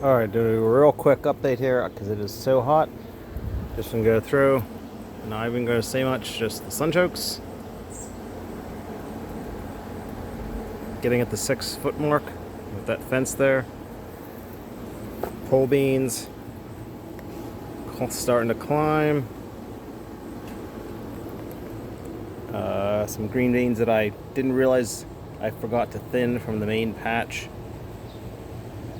Alright, do a real quick update here because it is so hot. Just gonna go through. Not even gonna say much, just the sunchokes. Getting at the 6 foot mark with that fence there. Pole beans starting to climb. Some green beans that I didn't realize I forgot to thin from the main patch.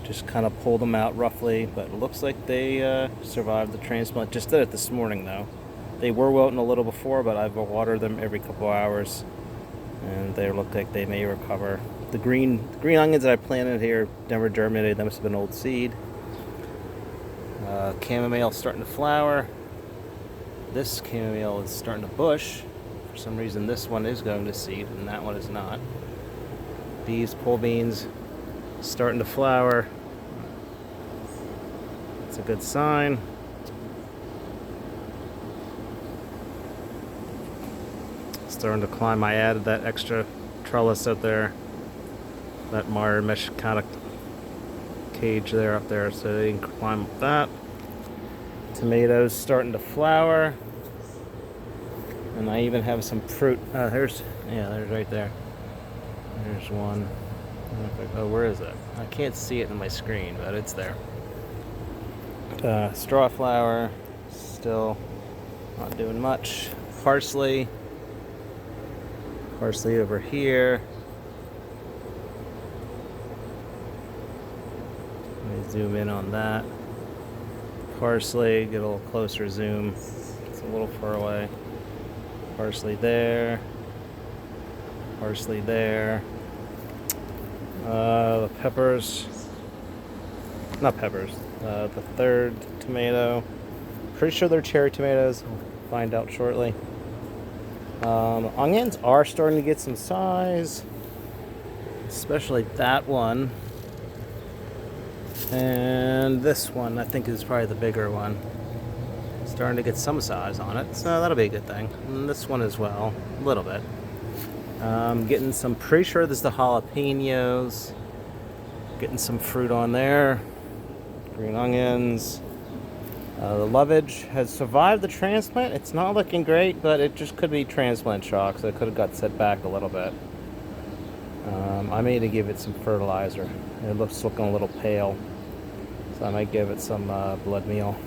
Just kind of pulled them out roughly, but it looks like they survived the transplant. Just did it this morning though. They were wilting a little before, but I've watered them every couple hours, and they look like they may recover. The green onions that I planted here never germinated. That must have been old seed. Chamomile starting to flower. This chamomile is starting to bush. For some reason, this one is going to seed, and that one is not. These pole beans starting to flower. It's a good sign. Starting to climb. I added that extra trellis out there, that wire mesh kind of cage there up there, so they can climb up that. Tomatoes starting to flower, and I even have some fruit. There's right there. There's one. Oh, where is it? I can't see it in my screen, but it's there. Straw flower, still not doing much. Parsley over here. Let me zoom in on that. Parsley, get a little closer zoom. It's a little far away. Parsley there. Parsley there. The peppers. Not peppers. The third tomato. Pretty sure they're cherry tomatoes. We'll find out shortly. Onions are starting to get some size, especially that one. And this one, I think, is probably the bigger one. Starting to get some size on it, so that'll be a good thing. And this one as well, a little bit. Getting some, pretty sure this is the jalapenos. Getting some fruit on there. Green onions. The lovage has survived the transplant. It's not looking great, but it just could be transplant shock, so it could have got set back a little bit. I may need to give it some fertilizer. It looks looking a little pale, so I might give it some blood meal.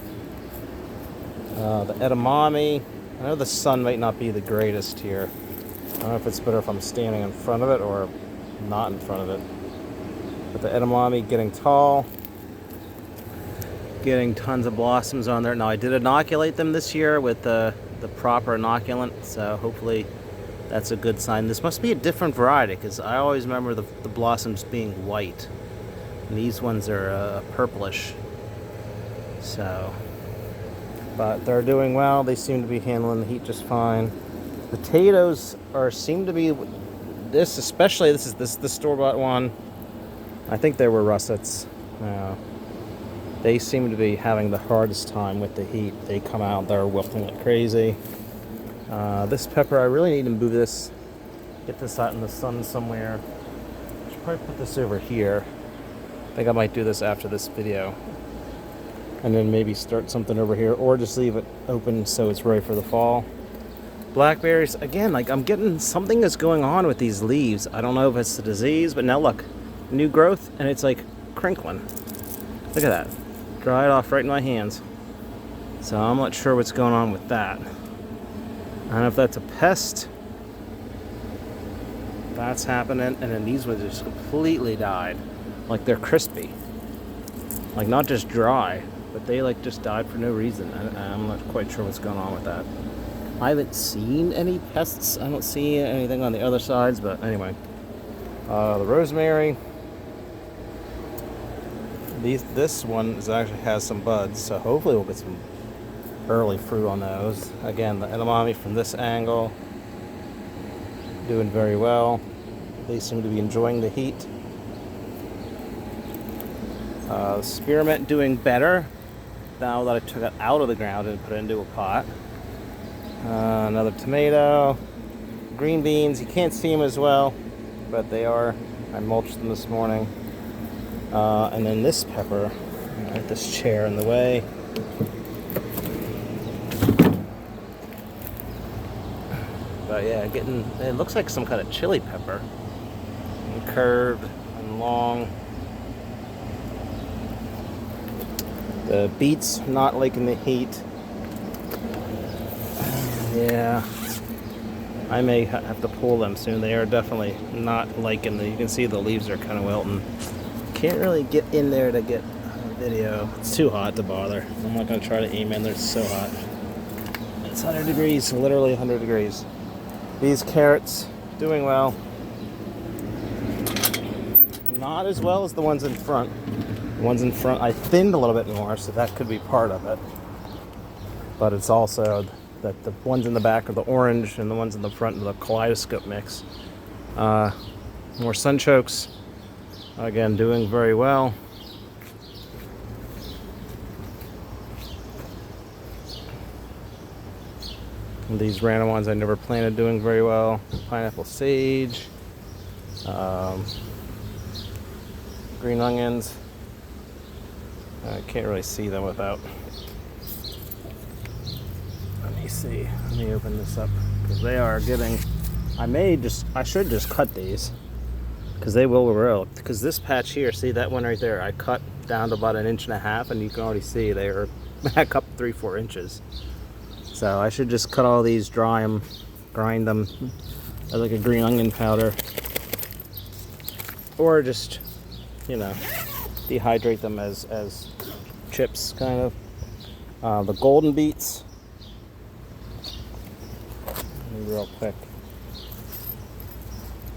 The edamame, I know the sun might not be the greatest here. I don't know if it's better if I'm standing in front of it or not in front of it. But the edamame getting tall, getting tons of blossoms on there. Now I did inoculate them this year with the proper inoculant, so hopefully that's a good sign. This must be a different variety, because I always remember the blossoms being white, and these ones are purplish. So, but they're doing well. They seem to be handling the heat just fine. Potatoes seem to be this, especially this is the store-bought one. I think they were russets. They seem to be having the hardest time with the heat. They come out, they're wilting like crazy. This pepper, I really need to move this, get this out in the sun somewhere. I should probably put this over here. I think I might do this after this video. And then maybe start something over here, or just leave it open so it's ready for the fall. Blackberries, again, like I'm getting something that's going on with these leaves. I don't know if it's the disease, but now look, new growth, and it's like crinkling. Look at that. Dried off right in my hands. So I'm not sure what's going on with that. I don't know if that's a pest. That's happening. And then these ones just completely died. Like they're crispy. Like not just dry, but they like just died for no reason. I'm not quite sure what's going on with that. I haven't seen any pests. I don't see anything on the other sides, but anyway. The rosemary. This one actually has some buds, so hopefully we'll get some early fruit on those. Again, the edamame from this angle, doing very well. They seem to be enjoying the heat. Spearmint doing better now that I took it out of the ground and put it into a pot. Another tomato. Green beans, you can't see them as well, but they are. I mulched them this morning. And then this pepper, Put this chair in the way. But yeah, it looks like some kind of chili pepper. And curved and long. The beets not liking the heat. Yeah, I may have to pull them soon. They are definitely not liking the, you can see the leaves are kind of wilting. Can't really get in there to get a video. It's too hot to bother. I'm not going to try to aim in there. It's so hot. It's 100 degrees, literally 100 degrees. These carrots, doing well. Not as well as the ones in front. The ones in front, I thinned a little bit more, so that could be part of it. But it's also that the ones in the back are the orange and the ones in the front are the kaleidoscope mix. More sunchokes, again, doing very well. And these random ones I never planted doing very well. Pineapple sage, green onions. I can't really see them without. Let me see. Let me open this up because they are getting. I should just cut these because they will grow. Because this patch here, see that one right there? I cut down to about 1.5 inches, and you can already see they are back up 3-4 inches. So I should just cut all these, dry them, grind them as like a green onion powder, or just, you know, dehydrate them as chips, kind of. The golden beets. Let me real quick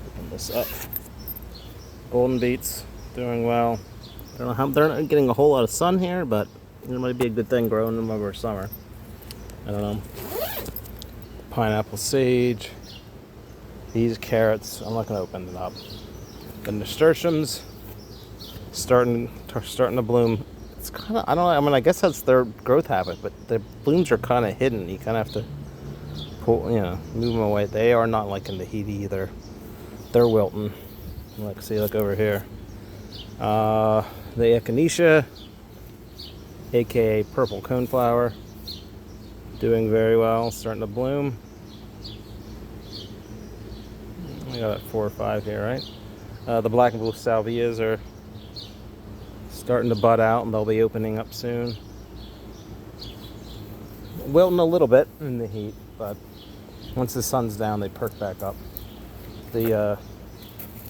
open this up. Golden beets doing well. I don't know how they're not getting a whole lot of sun here, but it might be a good thing growing them over summer. I don't know. Pineapple sage. These carrots, I'm not going to open it up. The nasturtiums starting to bloom. It's kind of, I don't know, I mean, I guess that's their growth habit, but the blooms are kind of hidden. You kind of have to pull, you know, move them away. They are not liking the heat either. They're wilting. Look, see, look over here. The echinacea, aka purple coneflower, doing very well, starting to bloom. We got 4 or 5 here, right? The black and blue salvias are starting to bud out, and they'll be opening up soon. Wilting a little bit in the heat, but once the sun's down, they perk back up.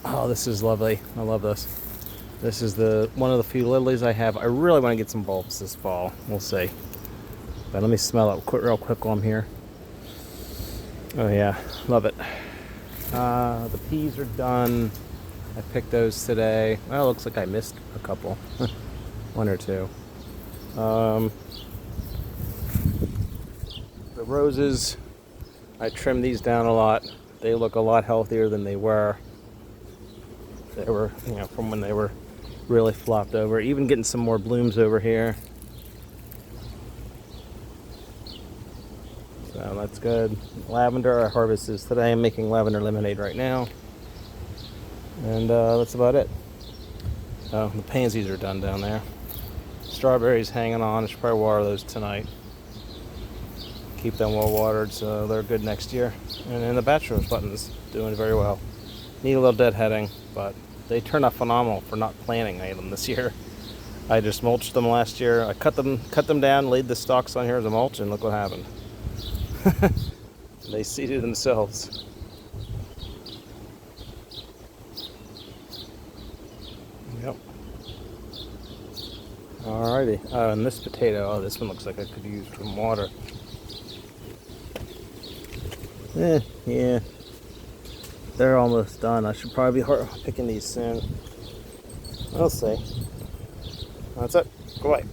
Oh, this is lovely. I love this. This is one of the few lilies I have. I really want to get some bulbs this fall. We'll see. But let me smell it real quick while I'm here. Oh yeah, love it. The peas are done. I picked those today. Well, it looks like I missed a couple. 1 or 2. The roses, I trimmed these down a lot. They look a lot healthier than they were. They were, you know, from when they were really flopped over. Even getting some more blooms over here. So that's good. Lavender I harvested today. I'm making lavender lemonade right now. And that's about it. Oh, the pansies are done down there. Strawberries hanging on. I should probably water those tonight. Keep them well watered so they're good next year. And then the bachelor's buttons doing very well. Need a little deadheading, but they turned out phenomenal for not planting them this year. I just mulched them last year. I cut them down, laid the stalks on here as a mulch, and look what happened. They seeded themselves. Yep. Alrighty. And this potato, oh, this one looks like I could use some water. Yeah. They're almost done. I should probably be picking these soon. We'll see. That's it. Go away.